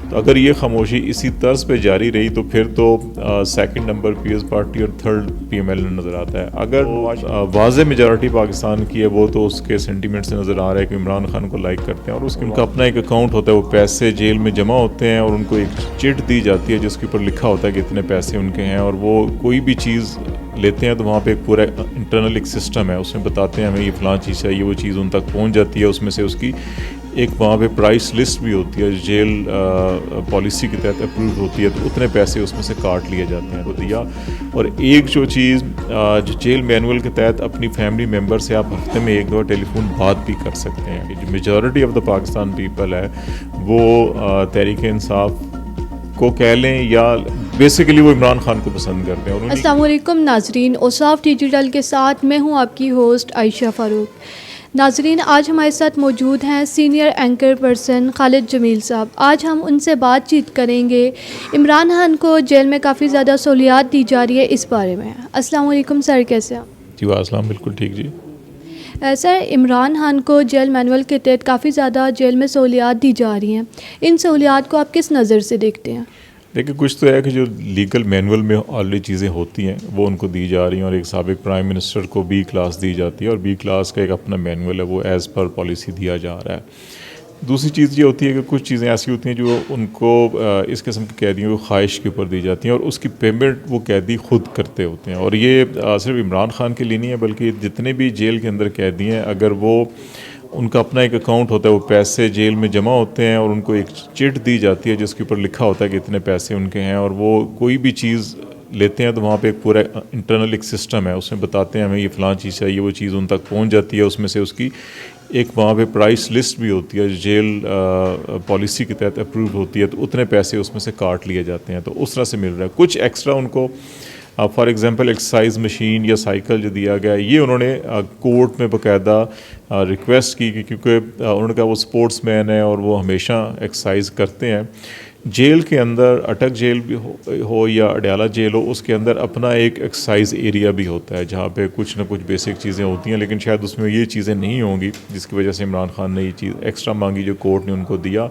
تو اگر یہ خاموشی اسی طرز پہ جاری رہی تو پھر تو سیکنڈ نمبر پیپلز پارٹی اور تھرڈ پی ایم ایل نظر آتا ہے. اگر واضح میجارٹی پاکستان کی ہے وہ تو اس کے سینٹیمنٹ سے نظر آ رہا ہے کہ عمران خان کو لائک کرتے ہیں اور ان کا اپنا ایک اکاؤنٹ ہوتا ہے, وہ پیسے جیل میں جمع ہوتے ہیں اور ان کو ایک چٹ دی جاتی ہے جس کے اوپر لکھا ہوتا ہے کہ اتنے پیسے ان کے ہیں, اور وہ کوئی بھی چیز لیتے ہیں تو وہاں پہ ایک پورا انٹرنل ایک سسٹم ہے, اس میں بتاتے ہیں ہمیں یہ فلاں چیز چاہیے, وہ چیز ان تک پہنچ جاتی ہے. اس میں سے اس کی ایک وہاں پہ پرائس لسٹ بھی ہوتی ہے, جیل پالیسی کے تحت اپروو ہوتی ہے, تو اتنے پیسے اس میں سے کاٹ لیے جاتے ہیں, وہ دیا. اور ایک جو چیز جو جیل مینول کے تحت اپنی فیملی ممبر سے آپ ہفتے میں ایک دو ٹیلی فون بات بھی کر سکتے ہیں. جو majority of the Pakistan people ہے وہ تحریک انصاف کو کہہ لیں یا بیسیکلی وہ عمران خان کو پسند کرتے ہیں. السلام علیکم ناظرین, اوصاف ڈیجیٹل کے ساتھ میں ہوں آپ کی ہوسٹ عائشہ فاروق. ناظرین, آج ہمارے ساتھ موجود ہیں سینئر اینکر پرسن خالد جمیل صاحب. آج ہم ان سے بات چیت کریں گے عمران خان کو جیل میں کافی زیادہ سہولیات دی جا رہی ہے اس بارے میں. السلام علیکم سر, کیسے ہیں آپ؟ جی السلام, بالکل ٹھیک. جی سر, عمران خان کو جیل مینول کے تحت کافی زیادہ جیل میں سہولیات دی جا رہی ہیں, ان سہولیات کو آپ کس نظر سے دیکھتے ہیں؟ دیکھیں, کچھ تو ہے کہ جو لیگل مینول میں آلریڈی چیزیں ہوتی ہیں وہ ان کو دی جا رہی ہیں, اور ایک سابق پرائم منسٹر کو بی کلاس دی جاتی ہے, اور بی کلاس کا ایک اپنا مینول ہے, وہ ایز پر پالیسی دیا جا رہا ہے. دوسری چیز یہ ہوتی ہے کہ کچھ چیزیں ایسی ہوتی ہیں جو ان کو اس قسم کی قیدیوں کو خواہش کے اوپر دی جاتی ہیں, اور اس کی پیمنٹ وہ قیدی خود کرتے ہوتے ہیں. اور یہ صرف عمران خان کے لیے نہیں ہے بلکہ جتنے بھی جیل کے اندر قیدی ہیں, اگر وہ ان کا اپنا ایک اکاؤنٹ ہوتا ہے, وہ پیسے جیل میں جمع ہوتے ہیں اور ان کو ایک چٹ دی جاتی ہے جس کے اوپر لکھا ہوتا ہے کہ اتنے پیسے ان کے ہیں, اور وہ کوئی بھی چیز لیتے ہیں تو وہاں پہ ایک پورا انٹرنل ایک سسٹم ہے, اس میں بتاتے ہیں ہمیں یہ فلاں چیز چاہیے, وہ چیز ان تک پہنچ جاتی ہے. اس میں سے اس کی ایک وہاں پہ پرائس لسٹ بھی ہوتی ہے, جیل پالیسی کے تحت اپروو ہوتی ہے, تو اتنے پیسے اس میں سے کاٹ لیے جاتے ہیں, تو اس طرح سے مل رہا ہے. کچھ ایکسٹرا ان کو فار ایگزامپل ایکسرسائز مشین یا سائیکل جو دیا گیا ہے, یہ انہوں نے کورٹ میں باقاعدہ ریکویسٹ کی کہ کیونکہ انہوں نے کہا وہ سپورٹس مین ہے اور وہ ہمیشہ ایکسرسائز کرتے ہیں. جیل کے اندر اٹک جیل بھی ہو یا اڈیالہ جیل ہو, اس کے اندر اپنا ایک ایکسرسائز ایریا بھی ہوتا ہے جہاں پہ کچھ نہ کچھ بیسک چیزیں ہوتی ہیں, لیکن شاید اس میں یہ چیزیں نہیں ہوں گی جس کی وجہ سے عمران خان نے یہ چیز ایکسٹرا مانگی جو کورٹ نے ان کو دیا.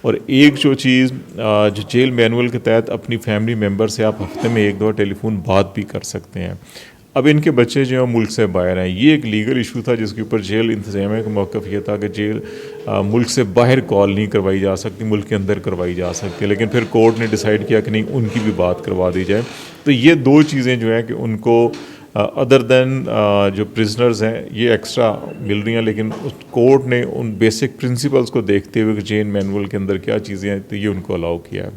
اور ایک جو چیز جو جیل مینول کے تحت اپنی فیملی ممبر سے آپ ہفتے میں ایک دو ٹیلی فون بات بھی کر سکتے ہیں. اب ان کے بچے جو ہیں ملک سے باہر ہیں, یہ ایک لیگل ایشو تھا جس کے اوپر جیل انتظامیہ کا موقف یہ تھا کہ جیل ملک سے باہر کال نہیں کروائی جا سکتی, ملک کے اندر کروائی جا سکتی, لیکن پھر کورٹ نے ڈیسائیڈ کیا کہ نہیں, ان کی بھی بات کروا دی جائے. تو یہ دو چیزیں جو ہیں کہ ان کو ادر دین جو پرزنرز ہیں یہ ایکسٹرا مل رہی ہیں, لیکن کورٹ نے ان بیسک پرنسپلز کو دیکھتے ہوئے کہ جیل مینول کے اندر کیا چیزیں ہیں تو یہ ان کو الاؤ کیا ہے.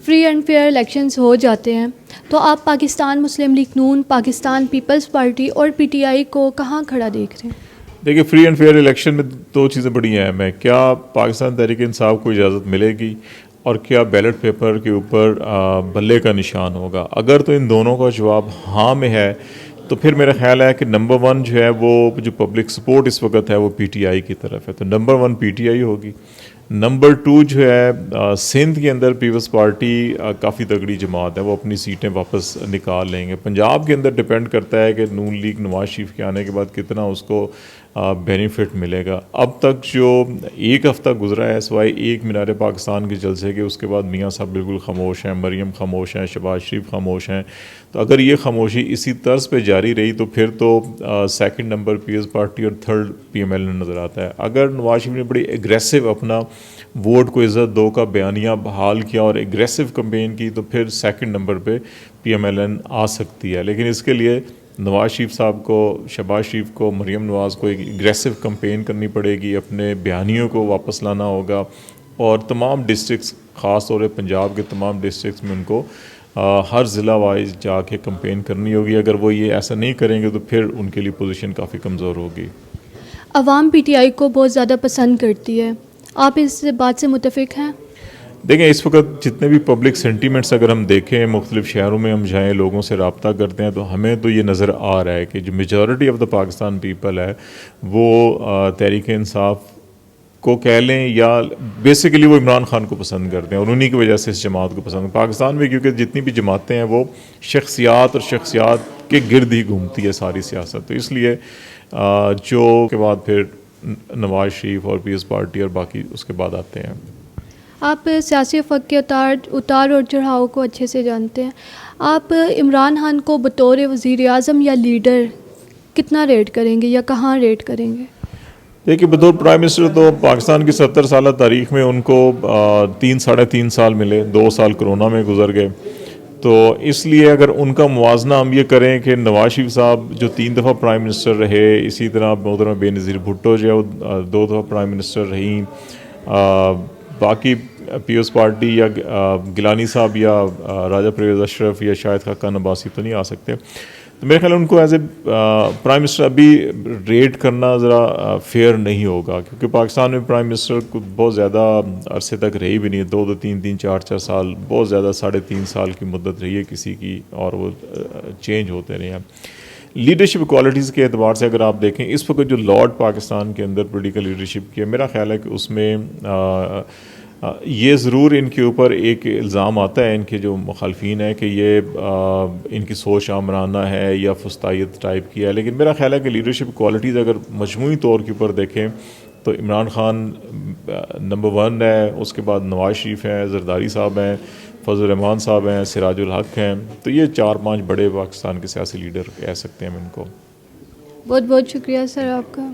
فری اینڈ فیئر الیکشنز ہو جاتے ہیں تو آپ پاکستان مسلم لیگ نون, پاکستان پیپلز پارٹی اور پی ٹی آئی کو کہاں کھڑا دیکھ رہے ہیں؟ دیکھیے, فری اینڈ فیئر الیکشن میں دو چیزیں بڑی اہم ہیں. کیا پاکستان تحریک انصاف کو اجازت ملے گی, اور کیا بیلٹ پیپر کے اوپر بلے کا نشان ہوگا. اگر تو ان دونوں کا جواب ہاں میں ہے تو پھر میرا خیال ہے کہ نمبر 1 جو ہے وہ جو پبلک سپورٹ اس وقت ہے وہ پی ٹی آئی کی طرف ہے, تو نمبر 1 پی ٹی آئی ہوگی. نمبر 2 جو ہے سندھ کے اندر پیپلز پارٹی کافی تگڑی جماعت ہے, وہ اپنی سیٹیں واپس نکال لیں گے. پنجاب کے اندر ڈپینڈ کرتا ہے کہ نون لیگ نواز شریف کے آنے کے بعد کتنا اس کو بینیفٹ ملے گا. اب تک جو ایک ہفتہ گزرا ہے سوائے ایک مینار پاکستان کے جلسے کے, اس کے بعد میاں صاحب بالکل خاموش ہیں, مریم خاموش ہیں, شہباز شریف خاموش ہیں. تو اگر یہ خاموشی اسی طرز پہ جاری رہی تو پھر تو سیکنڈ نمبر پیپلز پارٹی اور تھرڈ پی ایم ایل نظر آتا ہے. اگر نواز شریف نے بڑی ایگریسو اپنا ووٹ کو عزت دو کا بیانیہ بحال کیا اور ایگریسو کمپین کی تو پھر سیکنڈ نمبر پہ پی ایم ایل این آ سکتی ہے, لیکن اس کے لیے نواز شریف صاحب کو, شہباز شریف کو, مریم نواز کو ایک ایگریسو کمپین کرنی پڑے گی, اپنے بیانیوں کو واپس لانا ہوگا, اور تمام ڈسٹرکس خاص طور پہ پنجاب کے تمام ڈسٹرکس میں ان کو ہر ضلع وائز جا کے کمپین کرنی ہوگی. اگر وہ یہ ایسا نہیں کریں گے تو پھر ان کے لیے پوزیشن کافی کمزور ہوگی. عوام پی ٹی آئی کو بہت زیادہ پسند کرتی ہے, آپ اس بات سے متفق ہیں؟ دیکھیں, اس وقت جتنے بھی پبلک سینٹیمنٹس اگر ہم دیکھیں, مختلف شہروں میں ہم جائیں, لوگوں سے رابطہ کرتے ہیں, تو ہمیں تو یہ نظر آ رہا ہے کہ جو majority of the Pakistan people ہے وہ تحریک انصاف کو کہہ لیں یا بیسیکلی وہ عمران خان کو پسند کرتے ہیں, اور انہی کی وجہ سے اس جماعت کو پسند. پاکستان میں کیونکہ جتنی بھی جماعتیں ہیں وہ شخصیات اور شخصیات کے گرد ہی گھومتی ہے ساری سیاست, تو اس لیے جو کے بعد پھر نواز شریف اور پیپلز پارٹی اور باقی اس کے بعد آتے ہیں. آپ سیاسی افق کے اتار اور چڑھاؤ کو اچھے سے جانتے ہیں. آپ عمران خان کو بطور وزیر اعظم یا لیڈر کتنا ریٹ کریں گے یا کہاں ریٹ کریں گے؟ دیکھیے بطور پرائم منسٹر تو پاکستان کی 70 سالہ تاریخ میں ان کو 3-3.5 سال ملے، 2 سال کرونا میں گزر گئے. تو اس لیے اگر ان کا موازنہ ہم یہ کریں کہ نواز شریف صاحب جو 3 دفعہ پرائم منسٹر رہے، اسی طرح محترمہ بے نظیر بھٹو جو ہے وہ 2 دفعہ پرائم منسٹر رہیں، باقی پیپلز پارٹی یا گیلانی صاحب یا راجہ پرویز اشرف یا شاہد خاقان عباسی تو نہیں آ سکتے. تو میرے خیال ان کو ایز اے پرائم منسٹر ابھی ریٹ کرنا ذرا فیئر نہیں ہوگا، کیونکہ پاکستان میں پرائم منسٹر کو بہت زیادہ عرصے تک رہی بھی نہیں ہے. 2-3 4 سال، بہت زیادہ 3.5 سال کی مدت رہی ہے کسی کی، اور وہ چینج ہوتے رہے ہیں. لیڈرشپ کوالٹیز کے اعتبار سے اگر آپ دیکھیں اس وقت جو لارڈ پاکستان کے اندر پولیٹیکل لیڈرشپ کی ہے، میرا خیال ہے کہ اس میں یہ ضرور ان کے اوپر ایک الزام آتا ہے ان کے جو مخالفین ہیں کہ یہ ان کی سوچ آمرانہ ہے یا فسطائیت ٹائپ کی ہے. لیکن میرا خیال ہے کہ لیڈرشپ کوالٹیز اگر مجموعی طور کے اوپر دیکھیں تو عمران خان نمبر 1 ہے، اس کے بعد نواز شریف ہیں، زرداری صاحب ہیں، فضل الرحمان صاحب ہیں، سراج الحق ہیں. تو یہ 4-5 بڑے پاکستان کے سیاسی لیڈر کہہ سکتے ہیں ہم ان کو. بہت بہت شکریہ سر آپ کا.